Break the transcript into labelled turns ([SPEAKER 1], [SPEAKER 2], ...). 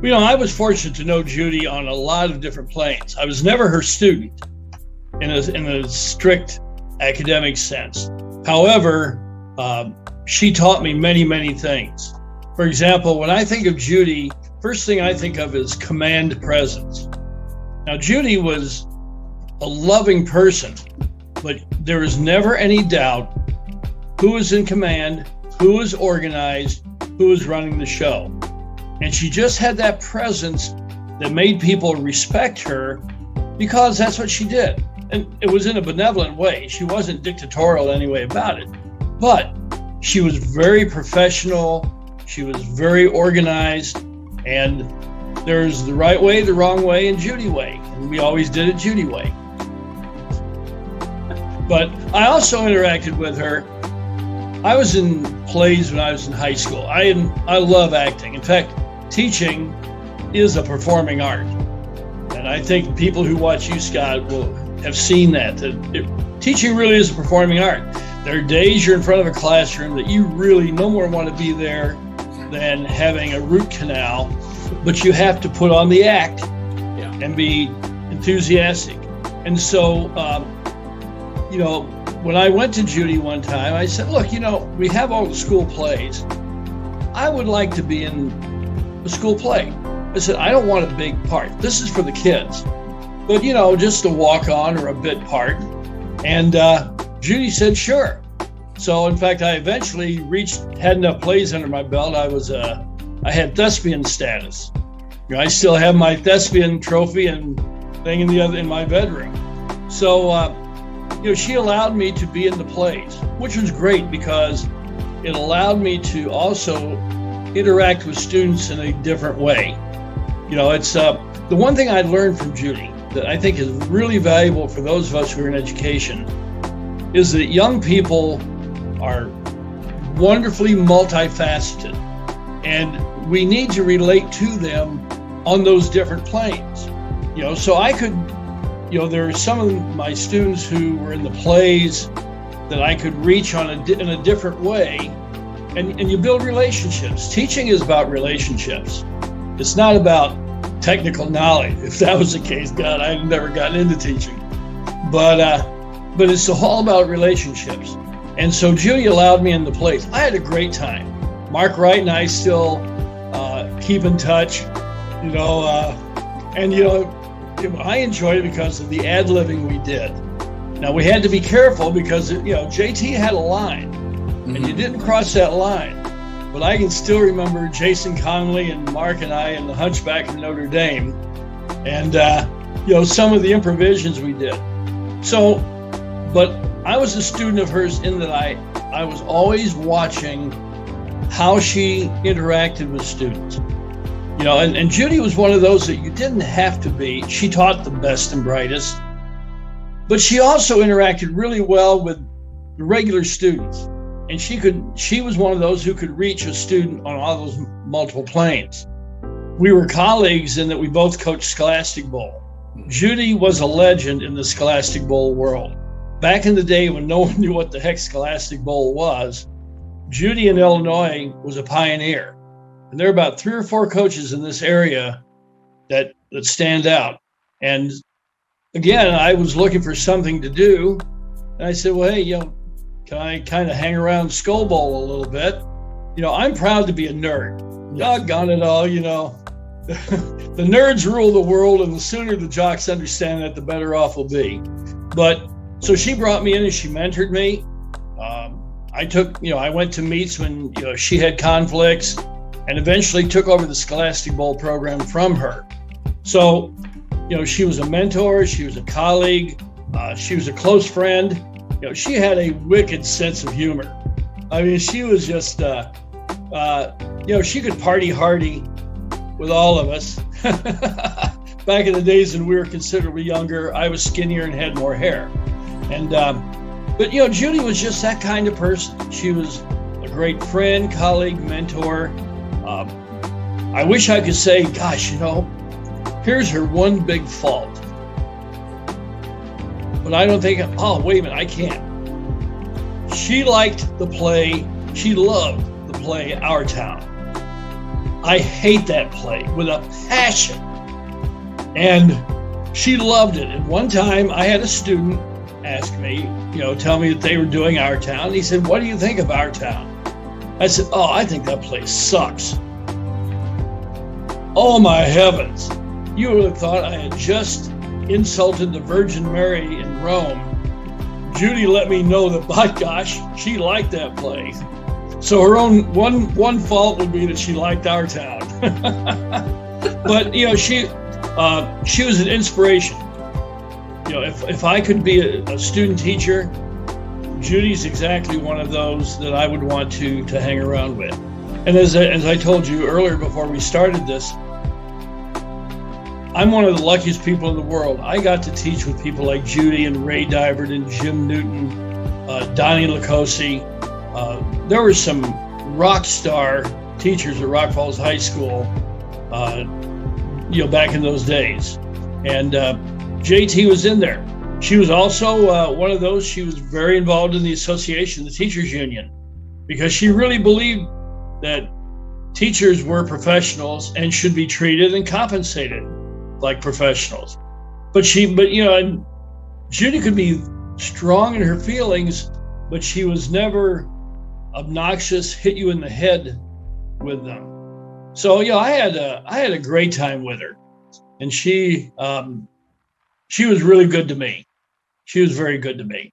[SPEAKER 1] I was fortunate to know Judy on a lot of different planes. I was never her student in a strict academic sense. However, she taught me many, many things. For example, when I think of Judy, first thing I think of is command presence. Now, Judy was a loving person, but there was never any doubt who was in command, who was organized, who was running the show. And she just had that presence that made people respect her because that's what she did. And it was in a benevolent way. She wasn't dictatorial anyway about it, but she was very professional. She was very organized, and there's the right way, the wrong way, and Judy way. And we always did it Judy way. But I also interacted with her. I was in plays when I was in high school. I love acting. In fact, teaching is a performing art. And I think people who watch you, Scott, will have seen that teaching really is a performing art. There are days you're in front of a classroom that you really no more want to be there than having a root canal, but you have to put on the act and be enthusiastic. And so, when I went to Judy one time, I said, look, we have all the school plays. I would like to be in a school play. I said, I don't want a big part. This is for the kids. But, just a walk-on or a bit part. And Judy said, sure. So, in fact, I eventually had enough plays under my belt. I had thespian status. I still have my thespian trophy and thing in my bedroom. So, she allowed me to be in the plays, which was great because it allowed me to also interact with students in a different way. It's the one thing I learned from Judy that I think is really valuable for those of us who are in education is that young people are wonderfully multifaceted, and we need to relate to them on those different planes. So I could, there are some of my students who were in the plays that I could reach in a different way, and you build relationships. Teaching is about relationships. It's not about technical knowledge. If that was the case, God, I'd never gotten into teaching. But it's all about relationships. And so Judy allowed me in the plays. I had a great time. Mark Wright and I still keep in touch, I enjoyed it because of the ad-libbing we did. Now, we had to be careful because, JT had a line, and you didn't cross that line. But I can still remember Jason Conley and Mark and I in The Hunchback of Notre Dame, and, some of the improvisations we did. So, but I was a student of hers in that I was always watching how she interacted with students. And Judy was one of those that you didn't have to be. She taught the best and brightest, but she also interacted really well with the regular students. And she was one of those who could reach a student on all those multiple planes. We were colleagues in that we both coached Scholastic Bowl. Judy was a legend in the Scholastic Bowl world. Back in the day when no one knew what the heck Scholastic Bowl was, Judy in Illinois was a pioneer. And there are about 3 or 4 coaches in this area that stand out. And again, I was looking for something to do. And I said, well, hey, can I kind of hang around Skull Bowl a little bit? I'm proud to be a nerd. Doggone it all, the nerds rule the world, and the sooner the jocks understand that, the better off we'll be. But so she brought me in and she mentored me. I went to meets when, she had conflicts, and eventually took over the Scholastic Bowl program from her. So, she was a mentor, she was a colleague, she was a close friend. She had a wicked sense of humor. I mean, she was just, she could party hardy with all of us. Back in the days when we were considerably younger, I was skinnier and had more hair. And, but Judy was just that kind of person. She was a great friend, colleague, mentor. I wish I could say, gosh, here's her one big fault. But I don't think, wait a minute, I can't. She liked the play, she loved the play Our Town. I hate that play with a passion. And she loved it. And one time I had a student ask me, tell me that they were doing Our Town. He said, what do you think of Our Town? I said, oh, I think that play sucks. Oh my heavens. You would have thought I had just insulted the Virgin Mary in Rome. Judy let me know that, by gosh, she liked that play. So her own one fault would be that she liked Our Town. But she was an inspiration. If I could be a student teacher, Judy's exactly one of those that I would want to hang around with. And as I told you earlier before we started this, I'm one of the luckiest people in the world. I got to teach with people like Judy and Ray Divert and Jim Newton, Donnie Lucosi. There were some rock star teachers at Rock Falls High School, back in those days. And JT was in there. She was also one of those. She was very involved in the association, the teachers union, because she really believed that teachers were professionals and should be treated and compensated like professionals. But Judy could be strong in her feelings, but she was never obnoxious, hit you in the head with them. So I had a great time with her, and she was really good to me. She was very good to me.